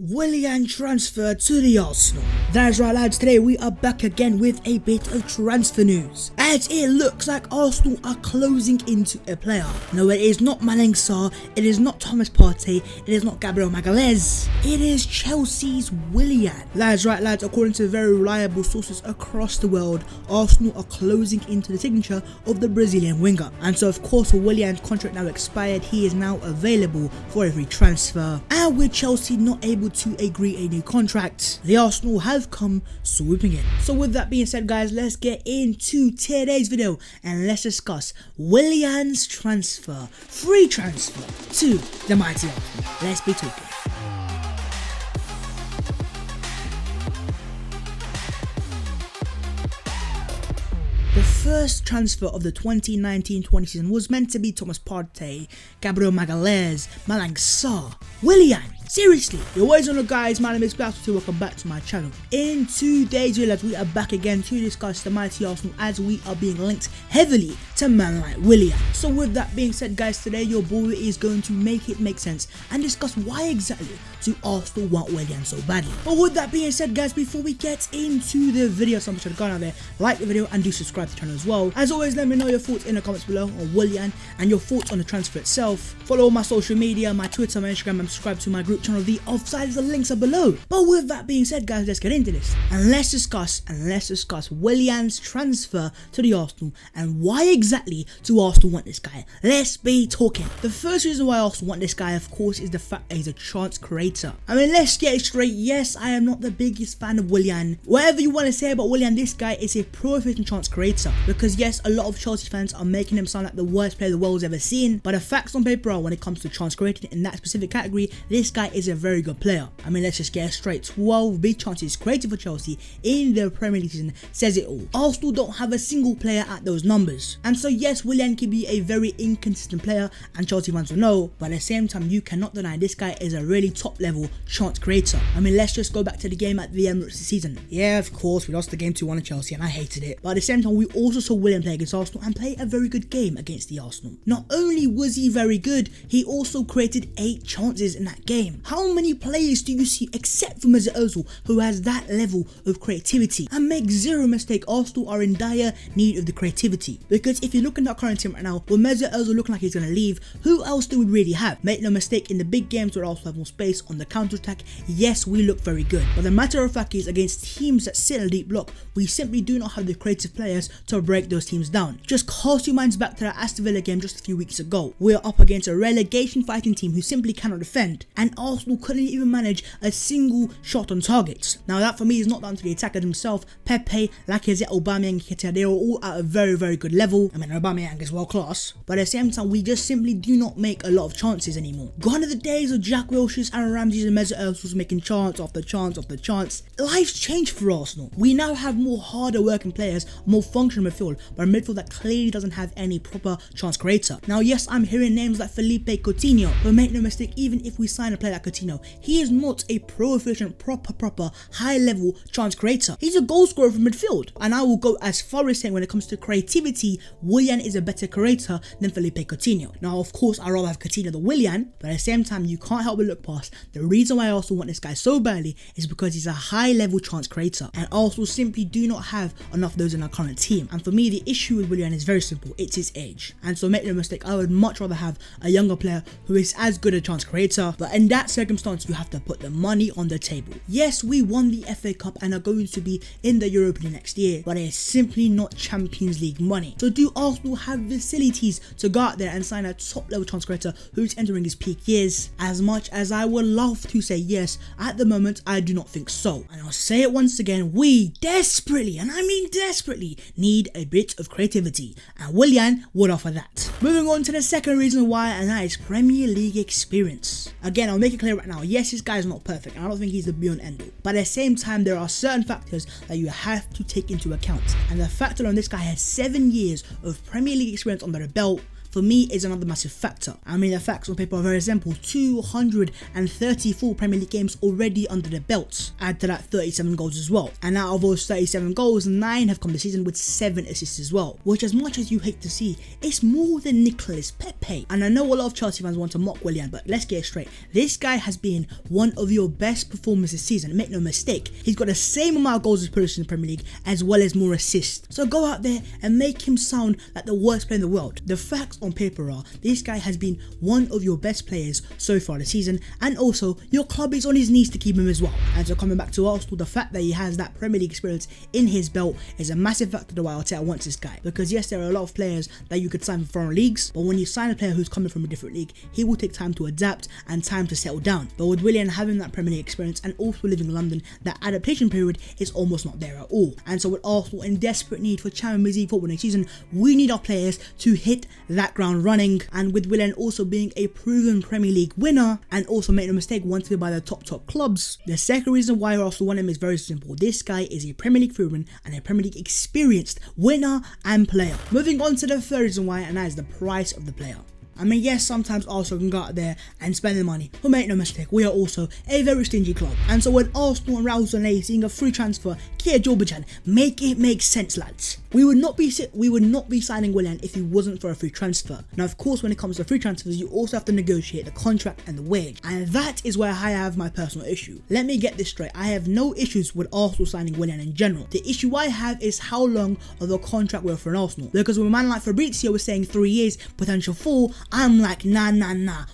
Willian transferred to the Arsenal. That's right lads, today we are back again with a bit of transfer news. As it looks like Arsenal are closing into a player. No, it is not Malang Sarr, it is not Thomas Partey, it is not Gabriel Magalhaes, it is Chelsea's Willian. That's right lads, according to very reliable sources across the world, Arsenal are closing into the signature of the Brazilian winger. And so of course with Willian's contract now expired, he is now available for every transfer. And with Chelsea not able to agree a new contract, the Arsenal have come swooping in. So with that being said guys, let's get into today's video and let's discuss Willian's transfer, free transfer to the mighty Arsenal. Let's be talking. The first transfer of the 2019-20 season was meant to be Thomas Partey, Gabriel Magalhaes, Malang Sarr, Willian. Seriously, yo, what is on guys, my name is Blaster, welcome back to my channel. In today's video lads, we are back again to discuss the mighty Arsenal as we are being linked heavily to man like Willian. So with that being said guys, today your boy is going to make it make sense and discuss why exactly do Arsenal want Willian so badly. But with that being said guys, before we get into the video, so much have gone out there, like the video and do subscribe to the channel as well. As always, let me know your thoughts in the comments below on Willian and your thoughts on the transfer itself. Follow all my social media, my Twitter, my Instagram, and subscribe to my group channel, The Offsiders. The links are below. But with that being said guys, let's get into this and let's discuss Willian's transfer to the Arsenal and why exactly do Arsenal want this guy. Let's be talking. The first reason why Arsenal want this guy, of course, is the fact that he's a chance creator. I mean, let's get it straight. Yes, I am not the biggest fan of Willian. Whatever you want to say about Willian, this guy is a pro-efficient chance creator. Because yes, a lot of Chelsea fans are making him sound like the worst player the world's ever seen, but the facts on paper are when it comes to chance creating in that specific category, this guy is a very good player. I mean, let's just get it straight. 12 big chances created for Chelsea in the Premier League season says it all. Arsenal don't have a single player at those numbers. And so yes, Willian can be a very inconsistent player and Chelsea fans will know, but at the same time you cannot deny this guy is a really top level chance creator. I mean, let's just go back to the game at the Emirates this season. Yeah, of course, we lost the game 2-1 to Chelsea and I hated it. But at the same time, we also saw Willian play against Arsenal and play a very good game against the Arsenal. Not only was he very good, he also created 8 chances in that game. How many players do you see except for Mesut Ozil who has that level of creativity? And make zero mistake, Arsenal are in dire need of the creativity. Because if you look at our current team right now, with Mesut Ozil looking like he's going to leave, who else do we really have? Make no mistake, in the big games where Arsenal have more space on the counter-attack, yes, we look very good. But the matter of fact is, against teams that sit in a deep block, we simply do not have the creative players to break those teams down. Just cast your minds back to that Aston Villa game just a few weeks ago. We are up against a relegation fighting team who simply cannot defend, and Arsenal couldn't even manage a single shot on target. Now that for me is not down to the attacker himself. Pepe, Lacazette, Aubameyang, Nketiah, they are all at a very, very good level. I mean, Aubameyang is world class, but at the same time, we just simply do not make a lot of chances anymore. Gone are the days of Jack Wilshere's, Aaron Ramsey's and Mesut Ozil's making chance after chance after chance. Life's changed for Arsenal. We now have more harder working players, more functional midfield, but a midfield that clearly doesn't have any proper chance creator. Now yes, I'm hearing names like Felipe Coutinho, but make no mistake, even if we sign a player like Coutinho, he is not a pro-efficient, proper, high-level chance creator. He's a goal scorer from midfield. And I will go as far as saying when it comes to creativity, Willian is a better creator than Felipe Coutinho. Now, of course, I'd rather have Coutinho than Willian, but at the same time, you can't help but look past the reason why I also want this guy so badly is because he's a high-level chance creator. And Arsenal simply do not have enough of those in our current team. And for me, the issue with Willian is very simple. It's his age. And so make no mistake, I would much rather have a younger player who is as good a chance creator. But in that circumstance, you have to put the money on the table. Yes, we won the FA Cup and are going to be in the Europa League next year, but it's simply not Champions League money. So do Arsenal have facilities to go out there and sign a top level chance creator who's entering his peak years? As much as I would love to say yes, at the moment I do not think so. And I'll say it once again, we desperately, and I mean desperately, need a bit of creativity, and Willian would offer that. Moving on to the second reason why, and that is Premier League experience. Again, I'll make it clear right now, yes, this guy is not perfect and I don't think he's the be on end all, but at the same time there are certain factors that you have to take into account, and the fact alone this guy has 7 years of Premier League experience under the belt for me is another massive factor. I mean, the facts on paper are very simple. 234 Premier League games already under their belts. Add to that 37 goals as well. And out of those 37 goals, 9 have come this season with 7 assists as well. Which, as much as you hate to see, it's more than Nicolas Pepe. And I know a lot of Chelsea fans want to mock Willian, but let's get it straight. This guy has been one of your best performers this season. Make no mistake. He's got the same amount of goals as Pulisic in the Premier League, as well as more assists. So go out there and make him sound like the worst player in the world. The facts on paper are, this guy has been one of your best players so far this season, and also your club is on his knees to keep him as well. And so coming back to Arsenal, the fact that he has that Premier League experience in his belt is a massive factor to why Arteta wants this guy. Because yes, there are a lot of players that you could sign from foreign leagues, but when you sign a player who's coming from a different league, he will take time to adapt and time to settle down. But with Willian having that Premier League experience and also living in London, that adaptation period is almost not there at all. And so with Arsenal in desperate need for Champions League football next season, we need our players to hit that ground running. And with Willian also being a proven Premier League winner, and also make no mistake, wanted by the top clubs, the second reason why Arsenal want him is very simple. This guy is a Premier League proven and a Premier League experienced winner and player. Moving on to the third reason why, and that is the price of the player. I mean, yes, sometimes Arsenal can go out there and spend the money, but make no mistake, we are also a very stingy club. And so when Arsenal and Raul seeing a free transfer, Kia Jobajan, make it make sense, lads. We would not be signing Willian if he wasn't for a free transfer. Now, of course, when it comes to free transfers, you also have to negotiate the contract and the wage, and that is where I have my personal issue. Let me get this straight. I have no issues with Arsenal signing Willian in general. The issue I have is how long of a contract we're for an Arsenal. Because when a man like Fabrizio was saying 3 years, potential 4, I'm like, nah,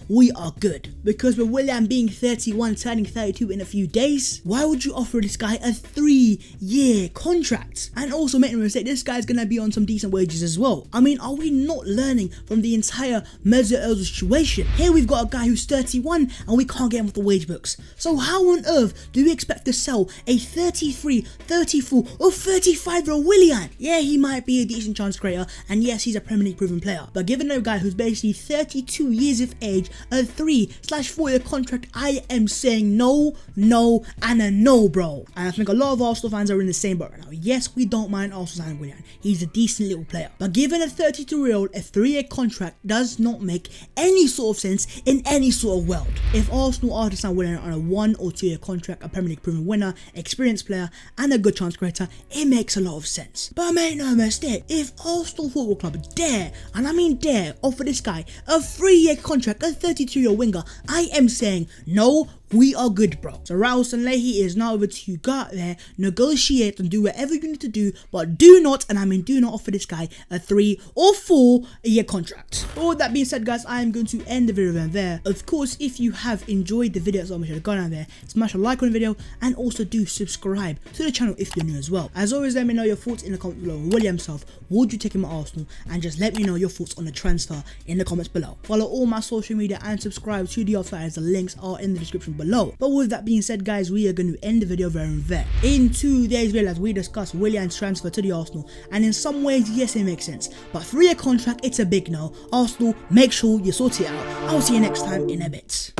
we are good. Because with Willian being 31, turning 32 in a few days, why would you offer this guy a 3-year contract? And also make no mistake, this guy's gonna be on some decent wages as well. I mean, are we not learning from the entire Mesut Ozil situation? Here we've got a guy who's 31 and we can't get him off the wage books. So how on earth do we expect to sell a 33, 34 or 35-year-old Willian? Yeah, he might be a decent chance creator, and yes, he's a Premier League proven player. But given a guy who's basically 32 years of age, a 3/4 year contract, I am saying no, and a no, bro. And I think a lot of Arsenal fans are in the same boat right now. Yes, we don't mind Arsenal signing Willian. He's a decent little player. But given a 32-year-old a 3-year contract does not make any sort of sense in any sort of world. If Arsenal are to sign Willian on a 1 or 2 year contract, a Premier League proven winner, experienced player, and a good chance creator, it makes a lot of sense. But make no mistake, if Arsenal Football Club dare, and I mean dare, offer this guy a 3-year contract, a 32-year winger, I am saying no, we are good, bro. So Raul Sanlehi is now over to you. Go out there, negotiate and do whatever you need to do, but do not, and I mean do not, offer this guy a 3 or 4 year contract. But with that being said, guys, I am going to end the video there. Of course, if you have enjoyed the video so much, go down there, smash a like on the video, and also do subscribe to the channel if you're new as well. As always, let me know your thoughts in the comments below. Willian himself, would you take him at Arsenal? And just let me know your thoughts on the transfer in the comments below. Follow all my social media and subscribe to The Offsiders. The links are in the description below. But with that being said, guys, we are going to end the video there. In today's video, as we discuss Willian's transfer to the Arsenal, and in some ways, yes, it makes sense, but 3-year contract, it's a big no. Arsenal, make sure you sort it out. I'll see you next time in a bit.